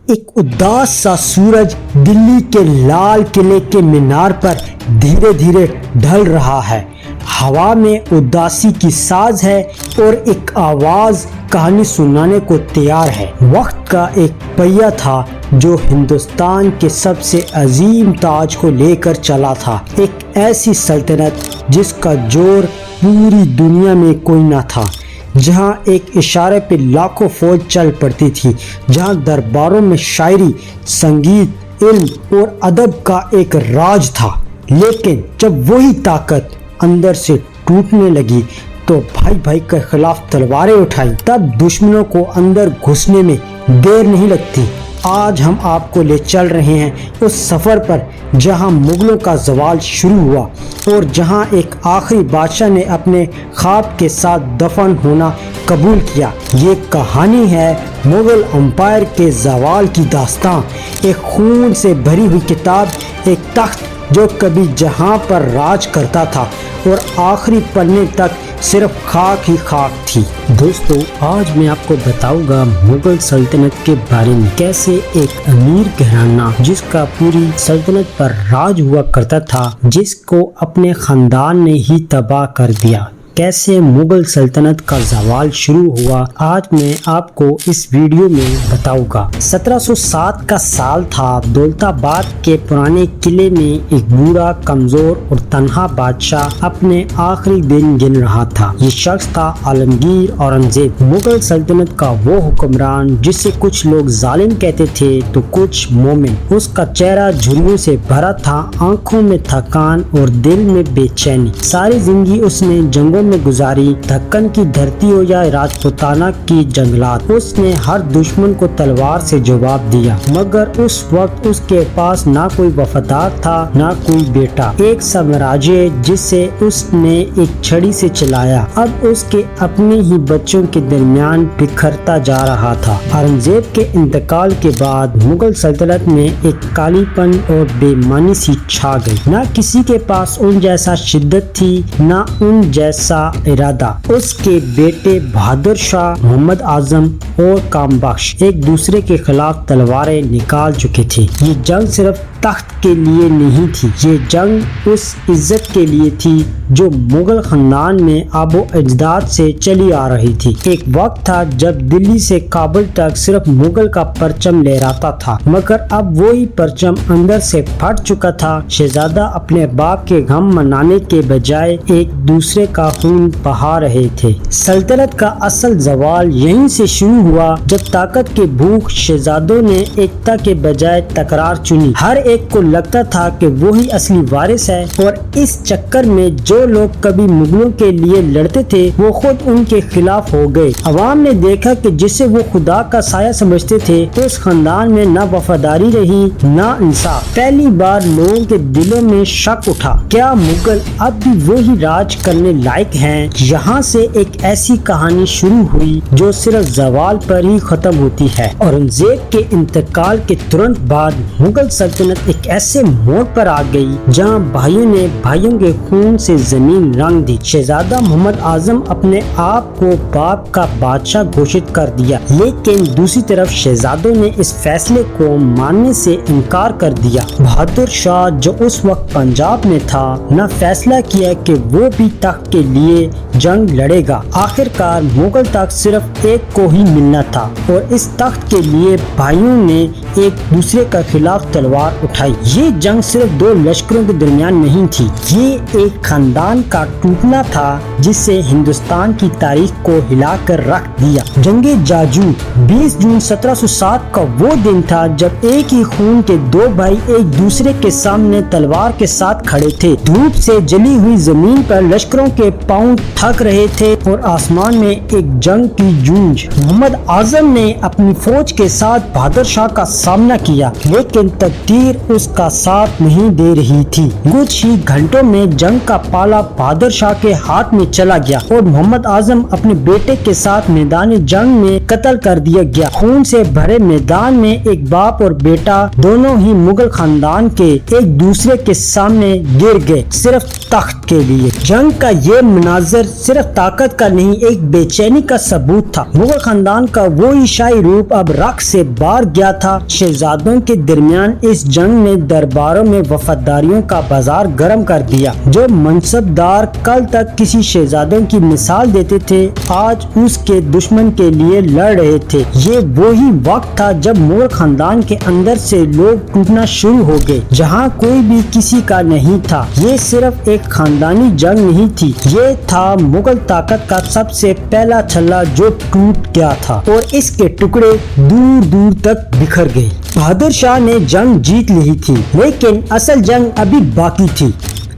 ایک اداس سا سورج دلی کے لال قلعے کے مینار پر دھیرے دھیرے ڈھل رہا ہے۔ ہوا میں اداسی کی ساز ہے اور ایک آواز کہانی سنانے کو تیار ہے۔ وقت کا ایک پہیہ تھا جو ہندوستان کے سب سے عظیم تاج کو لے کر چلا تھا، ایک ایسی سلطنت جس کا زور پوری دنیا میں کوئی نہ تھا، جہاں ایک اشارے پہ لاکھوں فوج چل پڑتی تھی، جہاں درباروں میں شاعری، سنگیت، علم اور ادب کا ایک راج تھا۔ لیکن جب وہی طاقت اندر سے ٹوٹنے لگی تو بھائی بھائی کے خلاف تلواریں اٹھائی، تب دشمنوں کو اندر گھسنے میں دیر نہیں لگتی۔ آج ہم آپ کو لے چل رہے ہیں اس سفر پر جہاں مغلوں کا زوال شروع ہوا اور جہاں ایک آخری بادشاہ نے اپنے خواب کے ساتھ دفن ہونا قبول کیا۔ یہ کہانی ہے مغل امپائر کے زوال کی داستان، ایک خون سے بھری ہوئی کتاب، ایک تخت جو کبھی جہاں پر راج کرتا تھا اور آخری پلنے تک صرف خاک ہی خاک تھی۔ دوستو، آج میں آپ کو بتاؤں گا مغل سلطنت کے بارے میں، کیسے ایک امیر گھرانہ جس کا پوری سلطنت پر راج ہوا کرتا تھا، جس کو اپنے خاندان نے ہی تباہ کر دیا، کیسے مغل سلطنت کا زوال شروع ہوا، آج میں آپ کو اس ویڈیو میں بتاؤں گا۔ 1707 کا سال تھا۔ دولت آباد کے پرانے قلعے میں ایک بوڑھا، کمزور اور تنہا بادشاہ اپنے آخری دن گن رہا تھا۔ یہ شخص تھا عالمگیر اورنگزیب، مغل سلطنت کا وہ حکمران جسے کچھ لوگ ظالم کہتے تھے تو کچھ مومن۔ اس کا چہرہ جھریوں سے بھرا تھا، آنکھوں میں تھکان اور دل میں بے چینی۔ ساری زندگی اس نے جنگوں میں گزاری، دکن کی دھرتی ہو یا راجپوتانہ کی جنگلات، اس نے ہر دشمن کو تلوار سے جواب دیا، مگر اس وقت اس کے پاس نہ کوئی وفادار تھا نہ کوئی بیٹا۔ ایک سامراجیہ جسے اس نے ایک چھڑی سے چلایا اب اس کے اپنے ہی بچوں کے درمیان بکھرتا جا رہا تھا۔ اورنگزیب کے انتقال کے بعد مغل سلطنت میں ایک کالی پن اور بے معنی سی چھا گئی۔ نہ کسی کے پاس ان جیسا شدت تھی، نہ ان جیسا ارادہ۔ اس کے بیٹے بہادر شاہ، محمد اعظم اور کام بخش ایک دوسرے کے خلاف تلواریں نکال چکے تھے۔ یہ جنگ صرف تخت کے لیے نہیں تھی، یہ جنگ اس عزت کے لیے تھی جو مغل خاندان میں آب و اجداد سے چلی آ رہی تھی۔ ایک وقت تھا جب دلی سے کابل تک صرف مغل کا پرچم لہراتا تھا، مگر اب وہی پرچم اندر سے پھٹ چکا تھا۔ شہزادہ اپنے باپ کے غم منانے کے بجائے ایک دوسرے کا خون بہا رہے تھے۔ سلطنت کا اصل زوال یہیں سے شروع ہوا جب طاقت کے بھوک شہزادوں نے ایکتا کے بجائے تکرار چنی۔ ہر ایک کو لگتا تھا کہ وہی اصلی وارث ہے، اور اس چکر میں جو لوگ کبھی مغلوں کے لیے لڑتے تھے وہ خود ان کے خلاف ہو گئے۔ عوام نے دیکھا کہ جسے وہ خدا کا سایہ سمجھتے تھے اس خاندان میں نہ وفاداری رہی نہ انصاف۔ پہلی بار لوگوں کے دلوں میں شک اٹھا، کیا مغل اب بھی وہی راج کرنے لائق ہیں؟ یہاں سے ایک ایسی کہانی شروع ہوئی جو صرف زوال پر ہی ختم ہوتی ہے۔ اورنگزیب کے انتقال کے ترنت بعد مغل سلطنت ایک ایسے موڑ پر آ گئی جہاں بھائیوں نے بھائیوں کے خون سے زمین رنگ دی۔ شہزادہ محمد اعظم اپنے آپ کو باپ کا بادشاہ گھوشت کر دیا، لیکن دوسری طرف شہزادوں نے اس فیصلے کو ماننے سے انکار کر دیا۔ بہادر شاہ جو اس وقت پنجاب میں تھا نہ فیصلہ کیا کہ وہ بھی تخت کے لیے جنگ لڑے گا۔ آخر کار مغل تخت صرف ایک کو ہی ملنا تھا اور اس تخت کے لیے بھائیوں نے ایک دوسرے کے خلاف تلوار اٹھائی۔ یہ جنگ صرف دو لشکروں کے درمیان نہیں تھی، یہ ایک خاندان کا ٹوٹنا تھا جس سے ہندوستان کی تاریخ کو ہلا کر رکھ دیا۔ جنگ جاجو 20 جون 1707 کا وہ دن تھا جب ایک ہی خون کے دو بھائی ایک دوسرے کے سامنے تلوار کے ساتھ کھڑے تھے۔ دھوپ سے جلی ہوئی زمین پر لشکروں کے پاؤں تھک رہے تھے اور آسمان میں ایک جنگ کی جونج۔ محمد اعظم نے اپنی فوج کے ساتھ بہادر شاہ کا سامنا کیا، لیکن تقدیر اس کا ساتھ نہیں دے رہی تھی۔ کچھ ہی گھنٹوں میں جنگ کا پالا بہادر شاہ کے ہاتھ میں چلا گیا اور محمد اعظم اپنے بیٹے کے ساتھ میدان جنگ میں قتل کر دیا گیا۔ خون سے بھرے میدان میں ایک باپ اور بیٹا دونوں ہی مغل خاندان کے ایک دوسرے کے سامنے گر گئے، صرف تخت کے لیے۔ جنگ کا یہ مناظر صرف طاقت کا نہیں، ایک بے چینی کا ثبوت تھا۔ مغل خاندان کا وہی شاہی روپ اب رخ سے باہر گیا تھا۔ شہزادوں کے درمیان اس جنگ نے درباروں میں وفاداریوں کا بازار گرم کر دیا۔ جو منصب دار کل تک کسی شہزادوں کی مثال دیتے تھے، آج اس کے دشمن کے لیے لڑ رہے تھے۔ یہ وہی وقت تھا جب مغل خاندان کے اندر سے لوگ ٹوٹنا شروع ہو گئے، جہاں کوئی بھی کسی کا نہیں تھا۔ یہ صرف ایک خاندانی جنگ نہیں تھی، یہ تھا مغل طاقت کا سب سے پہلا چھلا جو ٹوٹ گیا تھا اور اس کے ٹکڑے دور دور تک بکھر گئے۔ بہادر شاہ نے جنگ جیت لی تھی، لیکن اصل جنگ ابھی باقی تھی،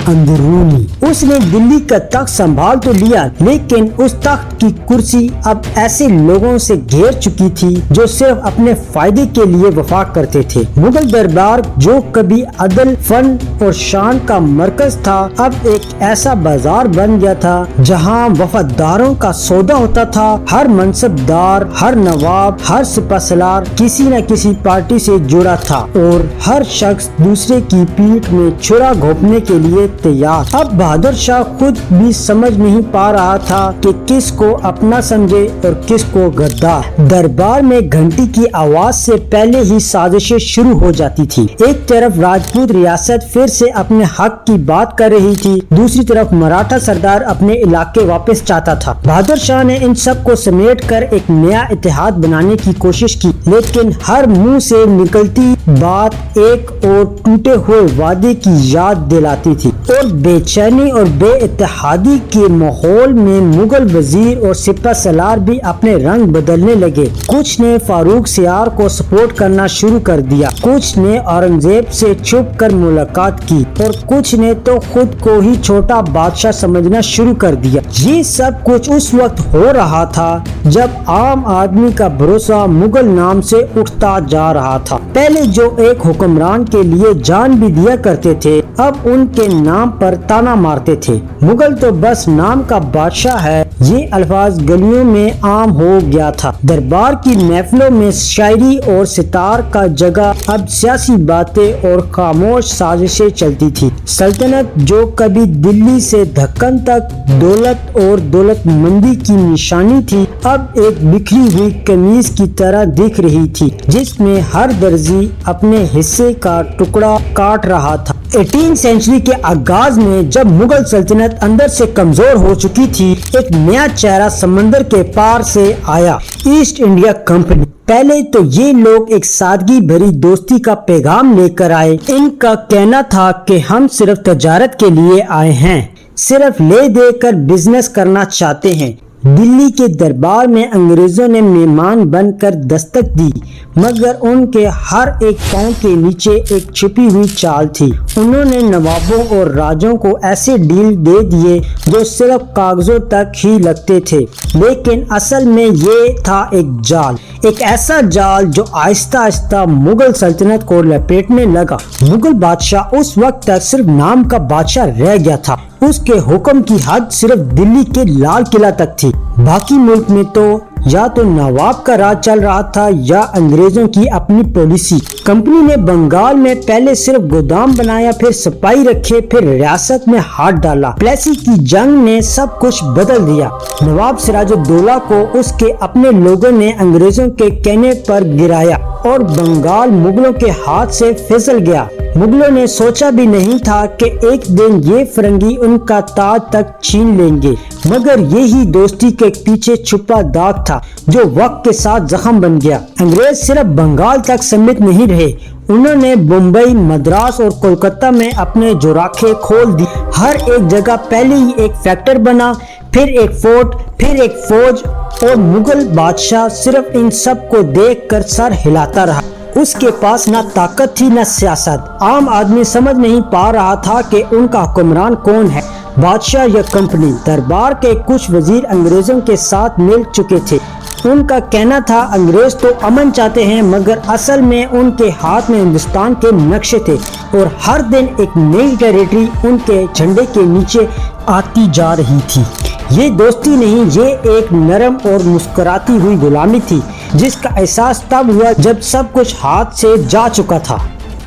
اندرونی۔ اس نے دلی کا تخت سنبھال تو لیا، لیکن اس تخت کی کرسی اب ایسے لوگوں سے گھیر چکی تھی جو صرف اپنے فائدے کے لیے وفا کرتے تھے۔ مغل دربار جو کبھی عدل، فن اور شان کا مرکز تھا، اب ایک ایسا بازار بن گیا تھا جہاں وفاداروں کا سودا ہوتا تھا۔ ہر منصب دار، ہر نواب، ہر سپہ سالار کسی نہ کسی پارٹی سے جڑا تھا اور ہر شخص دوسرے کی پیٹھ میں چھرا گھونپنے کے لیے تیار۔ اب بہادر شاہ خود بھی سمجھ نہیں پا رہا تھا کہ کس کو اپنا سمجھے اور کس کو غدار۔ دربار میں گھنٹی کی آواز سے پہلے ہی سازشیں شروع ہو جاتی تھی۔ ایک طرف راجپوت ریاست پھر سے اپنے حق کی بات کر رہی تھی، دوسری طرف مراٹھا سردار اپنے علاقے واپس چاہتا تھا۔ بہادر شاہ نے ان سب کو سمیٹ کر ایک نیا اتحاد بنانے کی کوشش کی، لیکن ہر منہ سے نکلتی بات ایک اور ٹوٹے ہوئے وعدے کی یاد دلاتی تھی، اور بے چینی اور بے اتحادی کے ماحول میں مغل وزیر اور سپہ سالار بھی اپنے رنگ بدلنے لگے۔ کچھ نے فاروق سیار کو سپورٹ کرنا شروع کر دیا، کچھ نے اورنگزیب سے چھپ کر ملاقات کی، اور کچھ نے تو خود کو ہی چھوٹا بادشاہ سمجھنا شروع کر دیا۔ یہ سب کچھ اس وقت ہو رہا تھا جب عام آدمی کا بھروسہ مغل نام سے اٹھتا جا رہا تھا۔ پہلے جو ایک حکمران کے لیے جان بھی دیا کرتے تھے، اب ان کے نام پر تانا مارتے تھے۔ مغل تو بس نام کا بادشاہ ہے، یہ الفاظ گلیوں میں عام ہو گیا تھا۔ دربار کی محفلوں میں شاعری اور ستار کا جگہ اب سیاسی باتیں اور خاموش سازشیں چلتی تھی۔ سلطنت جو کبھی دلی سے دکن تک دولت اور دولت مندی کی نشانی تھی، اب ایک بکھری ہوئی قمیض کی طرح دکھ رہی تھی، جس میں ہر درزی اپنے حصے کا ٹکڑا کاٹ رہا تھا۔ 18 سینچری کے آغاز میں جب مغل سلطنت اندر سے کمزور ہو چکی تھی، ایک نیا چہرہ سمندر کے پار سے آیا، ایسٹ انڈیا کمپنی۔ پہلے تو یہ لوگ ایک سادگی بھری دوستی کا پیغام لے کر آئے۔ ان کا کہنا تھا کہ ہم صرف تجارت کے لیے آئے ہیں، صرف لے دے کر بزنس کرنا چاہتے ہیں۔ دلی کے دربار میں انگریزوں نے مہمان بن کر دستک دی، مگر ان کے ہر ایک پاؤں کے نیچے ایک چھپی ہوئی چال تھی۔ انہوں نے نوابوں اور راجوں کو ایسے ڈیل دے دیے جو صرف کاغذوں تک ہی لگتے تھے، لیکن اصل میں یہ تھا ایک جال، ایک ایسا جال جو آہستہ آہستہ مغل سلطنت کو لپیٹنے لگا۔ مغل بادشاہ اس وقت تک صرف نام کا بادشاہ رہ گیا تھا، اس کے حکم کی حد صرف دلی کے لال قلعہ تک تھی۔ باقی ملک میں تو یا تو نواب کا راج چل رہا تھا یا انگریزوں کی اپنی پالیسی۔ کمپنی نے بنگال میں پہلے صرف گودام بنایا، پھر سپاہی رکھے، پھر ریاست میں ہاتھ ڈالا۔ پلیسی کی جنگ نے سب کچھ بدل دیا۔ نواب سراج الدولہ کو اس کے اپنے لوگوں نے انگریزوں کے کہنے پر گرایا اور بنگال مغلوں کے ہاتھ سے پھسل گیا۔ مغلوں نے سوچا بھی نہیں تھا کہ ایک دن یہ فرنگی ان کا تاج تک چھین لیں گے، مگر یہی دوستی کے پیچھے چھپا داغ تھا جو وقت کے ساتھ زخم بن گیا۔ انگریز صرف بنگال تک سمت نہیں رہے، انہوں نے بمبئی، مدراس اور کولکتہ میں اپنے جوراکھے کھول دی۔ ہر ایک جگہ پہلے ہی ایک فیکٹر بنا، پھر ایک فورٹ، پھر ایک فوج، اور مغل بادشاہ صرف ان سب کو دیکھ کر سر ہلاتا رہا۔ اس کے پاس نہ طاقت تھی نہ سیاست۔ عام آدمی سمجھ نہیں پا رہا تھا کہ ان کا حکمران کون ہے، بادشاہ یا کمپنی۔ دربار کے کچھ وزیر انگریزوں کے ساتھ مل چکے تھے، ان کا کہنا تھا انگریز تو امن چاہتے ہیں مگر اصل میں ان کے ہاتھ میں ہندوستان کے نقشے تھے اور ہر دن ایک نئی ٹیریٹری ان کے جھنڈے کے نیچے آتی جا رہی تھی۔ یہ دوستی نہیں، یہ ایک نرم اور مسکراتی ہوئی غلامی تھی جس کا احساس تب ہوا جب سب کچھ ہاتھ سے جا چکا تھا۔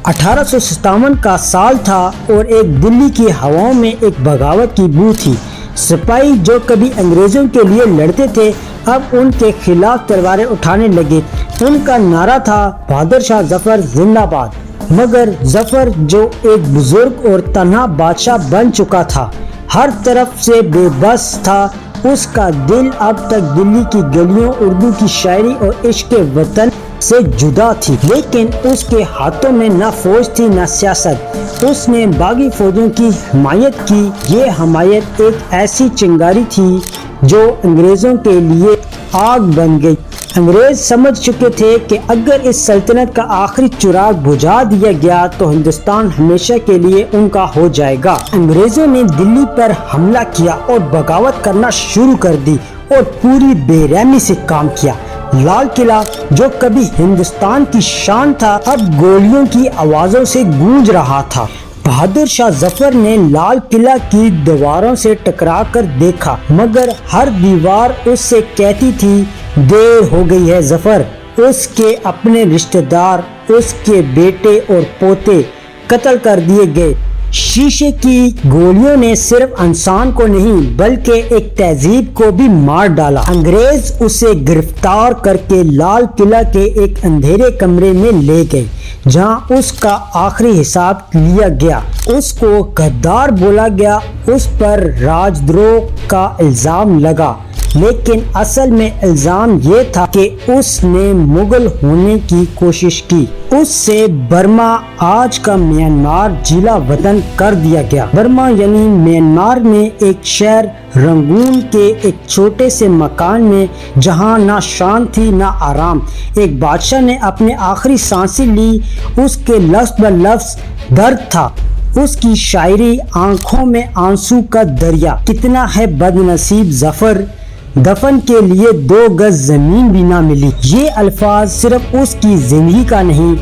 1857 کا سال تھا اور ایک دلی کی ہواؤں میں ایک بغاوت کی بو تھی۔ سپاہی جو کبھی انگریزوں کے لیے لڑتے تھے اب ان کے خلاف تلواریں اٹھانے لگے۔ ان کا نعرہ تھا بہادر شاہ ظفر زندہ باد، مگر ظفر جو ایک بزرگ اور تنہا بادشاہ بن چکا تھا ہر طرف سے بے بس تھا۔ اس کا دل اب تک دلی کی گلیوں، اردو کی شاعری اور عشق وطن سے جدا تھی، لیکن اس کے ہاتھوں میں نہ فوج تھی نہ سیاست۔ اس نے باغی فوجوں کی حمایت کی۔ یہ حمایت ایک ایسی چنگاری تھی جو انگریزوں کے لیے آگ بن گئی۔ انگریز سمجھ چکے تھے کہ اگر اس سلطنت کا آخری چراغ بجھا دیا گیا تو ہندوستان ہمیشہ کے لیے ان کا ہو جائے گا۔ انگریزوں نے دلی پر حملہ کیا اور بغاوت کرنا شروع کر دی اور پوری بے رحمی سے کام کیا۔ لال قلعہ جو کبھی ہندوستان کی شان تھا اب گولیوں کی آوازوں سے گونج رہا تھا۔ بہادر شاہ ظفر نے لال قلعہ کی دیواروں سے ٹکرا کر دیکھا مگر ہر دیوار اس سے کہتی تھی دیر ہو گئی ہے ظفر۔ اس کے اپنے رشتہ دار، اس کے بیٹے اور پوتے قتل کر دیے گئے۔ شیشے کی گولیوں نے صرف انسان کو نہیں بلکہ ایک تہذیب کو بھی مار ڈالا۔ انگریز اسے گرفتار کر کے لال قلعہ کے ایک اندھیرے کمرے میں لے گئے جہاں اس کا آخری حساب لیا گیا۔ اس کو غدار بولا گیا، اس پر راجدروہ کا الزام لگا، لیکن اصل میں الزام یہ تھا کہ اس نے مغل ہونے کی کوشش کی۔ اس سے برما، آج کا میانمار، جیلا وطن کر دیا گیا۔ برما یعنی میانمار میں ایک شہر رنگون کے ایک چھوٹے سے مکان میں جہاں نہ شان تھی نہ آرام، ایک بادشاہ نے اپنے آخری سانسیں لی۔ اس کے لفظ بہ لفظ درد تھا، اس کی شاعری آنکھوں میں آنسو کا دریا۔ کتنا ہے بد نصیب ظفر، دفن کے لیے 2 گز زمین بھی نہ ملی۔ یہ الفاظ صرف اس کی زندگی کا نہیں،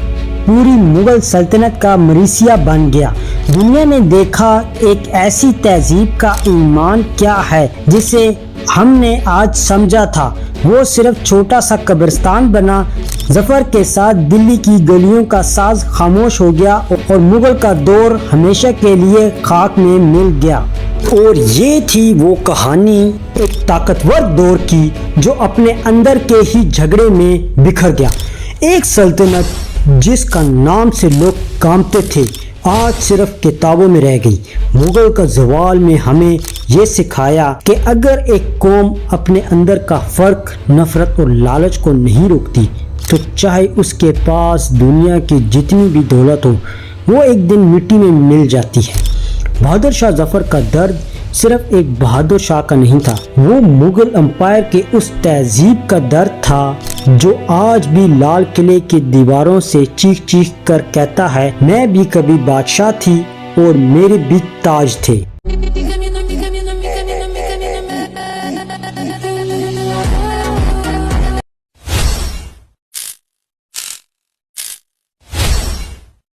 پوری مغل سلطنت کا مریثیہ بن گیا۔ دنیا نے دیکھا ایک ایسی تہذیب کا ایمان کیا ہے جسے ہم نے آج سمجھا تھا وہ صرف چھوٹا سا قبرستان بنا۔ ظفر کے ساتھ دلی کی گلیوں کا ساز خاموش ہو گیا اور مغل کا دور ہمیشہ کے لیے خاک میں مل گیا۔ اور یہ تھی وہ کہانی ایک طاقتور دور کی جو اپنے اندر کے ہی جھگڑے میں بکھر گیا۔ ایک سلطنت جس کا نام سے لوگ کانپتے تھے آج صرف کتابوں میں رہ گئی۔ مغل کا زوال میں ہمیں یہ سکھایا کہ اگر ایک قوم اپنے اندر کا فرق، نفرت اور لالچ کو نہیں روکتی تو چاہے اس کے پاس دنیا کی جتنی بھی دولت ہو وہ ایک دن مٹی میں مل جاتی ہے۔ بہادر شاہ ظفر کا درد صرف ایک بہادر شاہ کا نہیں تھا، وہ مغل امپائر کے اس تہذیب کا درد تھا جو آج بھی لال قلعے کی دیواروں سے چیخ چیخ کر کہتا ہے میں بھی کبھی بادشاہ تھی اور میرے بھی تاج تھے۔